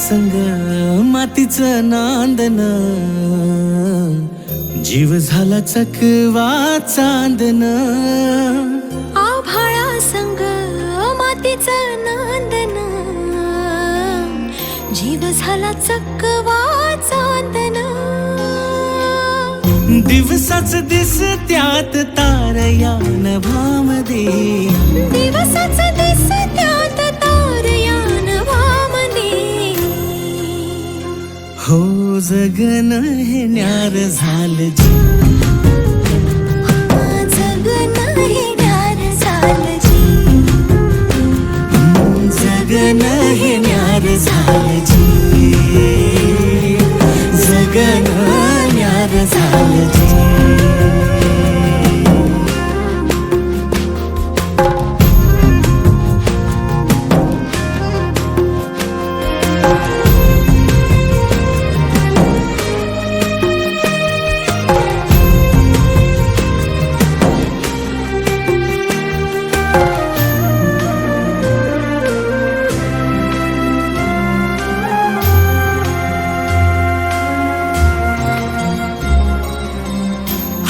संग मातीचं नांदन, जीव झाला चकवा चांदन. आभाळा संग मातीचं नांदन, जीव झाला चकवा चांदन. दिवसाच दिसत्यात तारया नभामध्ये, दिवसाच दिसत्यात तारया नभामध्ये. हो जगन हे न्यार झालं जी, जगन हे न्यार झालं जी. जगन हे न्यार झालं जी, जगन न्यार झालं जी.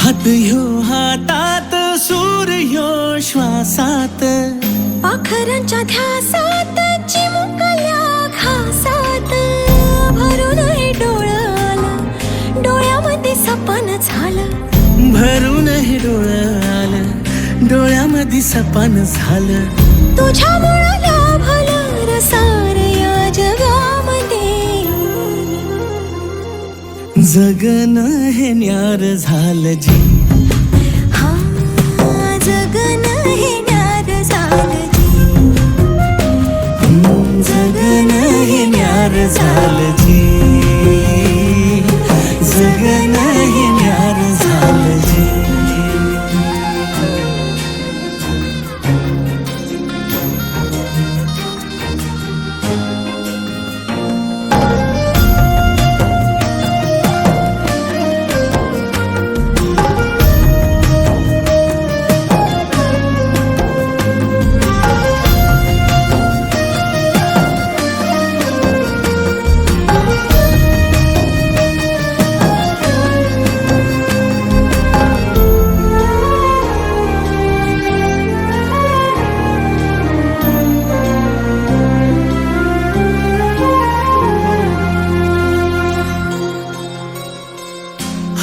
हात ह्यो हातात, सूर ह्यो श्वासात, पाखरांच्या ध्यासात, चिमुकल्या घासात. भरून हे डोळं आलं, डोळ्यामध्ये सपन झालं. भरून हे डोळं आलं, डोळ्यामध्ये सपन झालं. तुझ्यामुळं लाभलं रसार या जगामध्ये. जगन हे न्यार झालं जी, हा जगन हे न्यार झालं जी. जगन हे न्यार झालं जी, जगन हे न्यार झालं जी.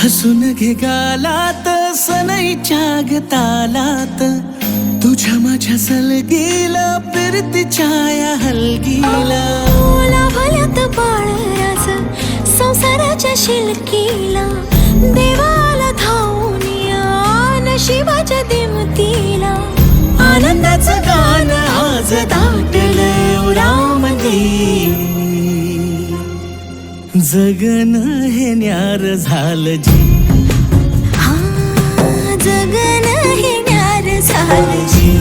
हसून घे गालात, सनईच्या गतालात, तुझ्या माझ्या सलगीला, फिरतीच्या या हलगीला. लाभल्यात बाळराज संसाराच्या शिलकीला. देवाला धावून या नशिबाच्या दिमतीला. आनंदाचं गाणं आज दाटलं उरामध्ये. जगन हे न्यार झालं जी, हा जगन हे न्यार झालं जी.